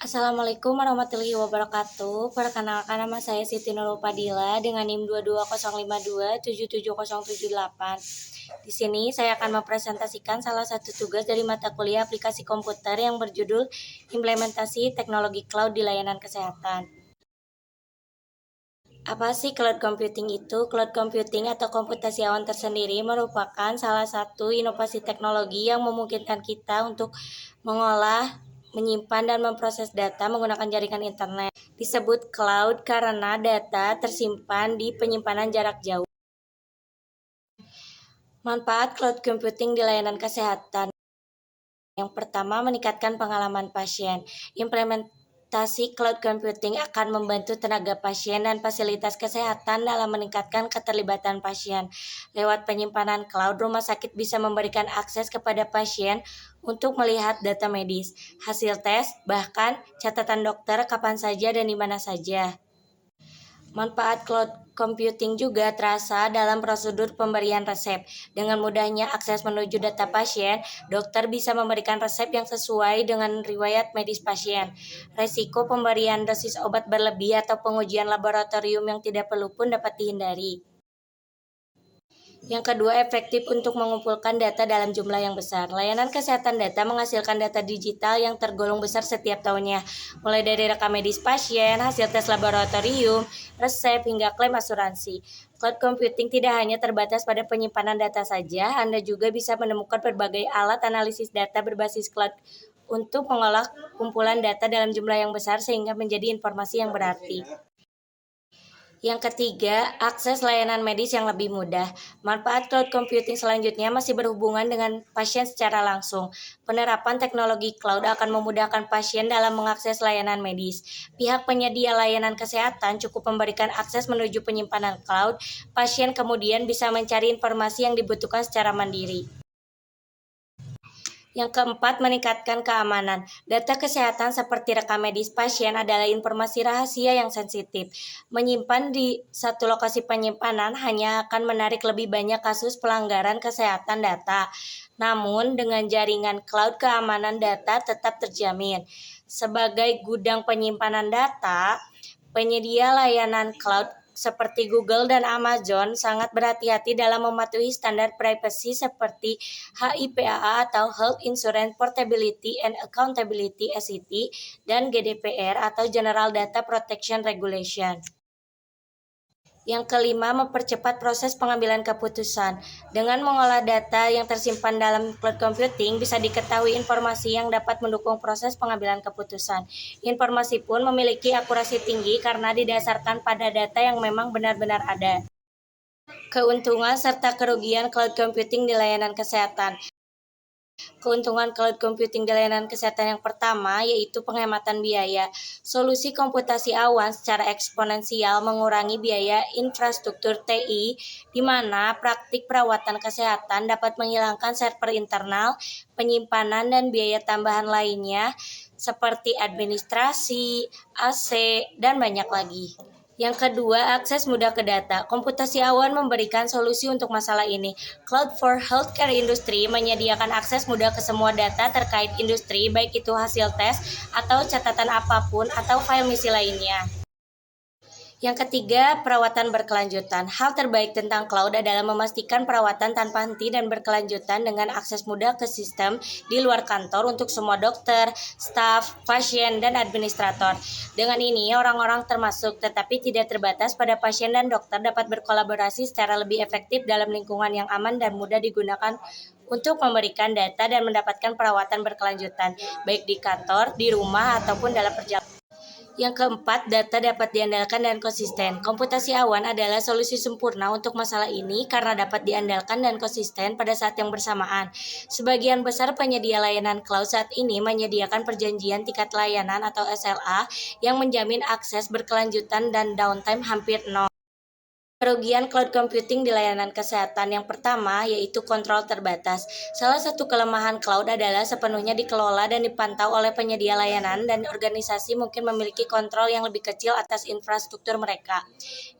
Assalamualaikum warahmatullahi wabarakatuh. Perkenalkan nama saya Siti Nurul Padilla dengan NIM 22052777078. Di sini saya akan mempresentasikan salah satu tugas dari mata kuliah aplikasi komputer yang berjudul Implementasi Teknologi Cloud di Layanan Kesehatan. Apa sih cloud computing itu? Cloud computing atau komputasi awan tersendiri merupakan salah satu inovasi teknologi yang memungkinkan kita untuk mengolah, menyimpan, dan memproses data menggunakan jaringan internet. Disebut cloud karena data tersimpan di penyimpanan jarak jauh. Manfaat cloud computing di layanan kesehatan. Yang pertama, meningkatkan pengalaman pasien. Implementasi cloud computing akan membantu tenaga pasien dan fasilitas kesehatan dalam meningkatkan keterlibatan pasien. Lewat penyimpanan cloud, rumah sakit bisa memberikan akses kepada pasien untuk melihat data medis, hasil tes, bahkan catatan dokter kapan saja dan di mana saja. Manfaat cloud computing juga terasa dalam prosedur pemberian resep. Dengan mudahnya akses menuju data pasien, dokter bisa memberikan resep yang sesuai dengan riwayat medis pasien. Resiko pemberian dosis obat berlebih atau pengujian laboratorium yang tidak perlu pun dapat dihindari. Yang kedua, efektif untuk mengumpulkan data dalam jumlah yang besar. Layanan kesehatan data menghasilkan data digital yang tergolong besar setiap tahunnya, mulai dari rekam medis pasien, hasil tes laboratorium, resep, hingga klaim asuransi. Cloud computing tidak hanya terbatas pada penyimpanan data saja, Anda juga bisa menemukan berbagai alat analisis data berbasis cloud untuk mengolah kumpulan data dalam jumlah yang besar sehingga menjadi informasi yang berarti. Yang ketiga, akses layanan medis yang lebih mudah. Manfaat cloud computing selanjutnya masih berhubungan dengan pasien secara langsung. Penerapan teknologi cloud akan memudahkan pasien dalam mengakses layanan medis. Pihak penyedia layanan kesehatan cukup memberikan akses menuju penyimpanan cloud. Pasien kemudian bisa mencari informasi yang dibutuhkan secara mandiri. Yang keempat, meningkatkan keamanan. Data kesehatan seperti rekam medis pasien adalah informasi rahasia yang sensitif. Menyimpan di satu lokasi penyimpanan hanya akan menarik lebih banyak kasus pelanggaran kesehatan data. Namun, dengan jaringan cloud, keamanan data tetap terjamin. Sebagai gudang penyimpanan data, penyedia layanan cloud seperti Google dan Amazon sangat berhati-hati dalam mematuhi standar privasi seperti HIPAA atau Health Insurance Portability and Accountability (SIT) dan GDPR atau General Data Protection Regulation. Yang kelima, mempercepat proses pengambilan keputusan. Dengan mengolah data yang tersimpan dalam cloud computing, bisa diketahui informasi yang dapat mendukung proses pengambilan keputusan. Informasi pun memiliki akurasi tinggi karena didasarkan pada data yang memang benar-benar ada. Keuntungan serta kerugian cloud computing di layanan kesehatan. Keuntungan cloud computing di layanan kesehatan yang pertama yaitu penghematan biaya. Solusi komputasi awan secara eksponensial mengurangi biaya infrastruktur TI, di mana praktik perawatan kesehatan dapat menghilangkan server internal, penyimpanan, dan biaya tambahan lainnya seperti administrasi, AC, dan banyak lagi. Yang kedua, akses mudah ke data. Komputasi awan memberikan solusi untuk masalah ini. Cloud for Healthcare Industry menyediakan akses mudah ke semua data terkait industri, baik itu hasil tes atau catatan apapun atau file misi lainnya. Yang ketiga, perawatan berkelanjutan. Hal terbaik tentang cloud adalah memastikan perawatan tanpa henti dan berkelanjutan dengan akses mudah ke sistem di luar kantor untuk semua dokter, staf, pasien, dan administrator. Dengan ini, orang-orang termasuk tetapi tidak terbatas pada pasien dan dokter dapat berkolaborasi secara lebih efektif dalam lingkungan yang aman dan mudah digunakan untuk memberikan data dan mendapatkan perawatan berkelanjutan, baik di kantor, di rumah, ataupun dalam perjalanan. Yang keempat, data dapat diandalkan dan konsisten. Komputasi awan adalah solusi sempurna untuk masalah ini karena dapat diandalkan dan konsisten pada saat yang bersamaan. Sebagian besar penyedia layanan cloud saat ini menyediakan perjanjian tingkat layanan atau SLA yang menjamin akses berkelanjutan dan downtime hampir nol. Kerugian cloud computing di layanan kesehatan yang pertama yaitu kontrol terbatas. Salah satu kelemahan cloud adalah sepenuhnya dikelola dan dipantau oleh penyedia layanan dan organisasi mungkin memiliki kontrol yang lebih kecil atas infrastruktur mereka.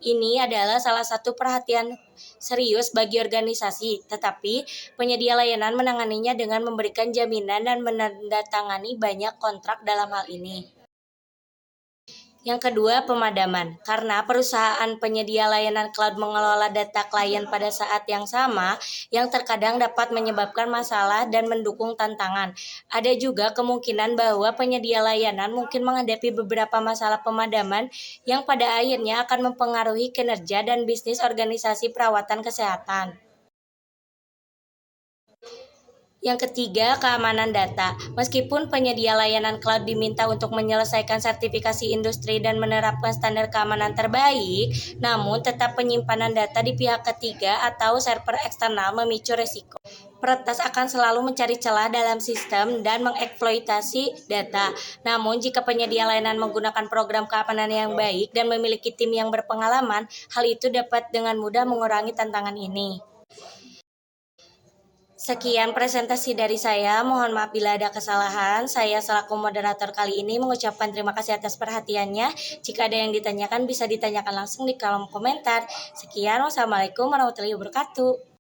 Ini adalah salah satu perhatian serius bagi organisasi, tetapi penyedia layanan menanganinya dengan memberikan jaminan dan menandatangani banyak kontrak dalam hal ini. Yang kedua, pemadaman. Karena perusahaan penyedia layanan cloud mengelola data klien pada saat yang sama, yang terkadang dapat menyebabkan masalah dan mendukung tantangan. Ada juga kemungkinan bahwa penyedia layanan mungkin menghadapi beberapa masalah pemadaman yang pada akhirnya akan mempengaruhi kinerja dan bisnis organisasi perawatan kesehatan. Yang ketiga, keamanan data. Meskipun penyedia layanan cloud diminta untuk menyelesaikan sertifikasi industri dan menerapkan standar keamanan terbaik, namun tetap penyimpanan data di pihak ketiga atau server eksternal memicu risiko. Peretas akan selalu mencari celah dalam sistem dan mengeksploitasi data. Namun, jika penyedia layanan menggunakan program keamanan yang baik dan memiliki tim yang berpengalaman, hal itu dapat dengan mudah mengurangi tantangan ini. Sekian presentasi dari saya. Mohon maaf bila ada kesalahan. Saya selaku moderator kali ini mengucapkan terima kasih atas perhatiannya. Jika ada yang ditanyakan bisa ditanyakan langsung di kolom komentar. Sekian, wassalamualaikum warahmatullahi wabarakatuh.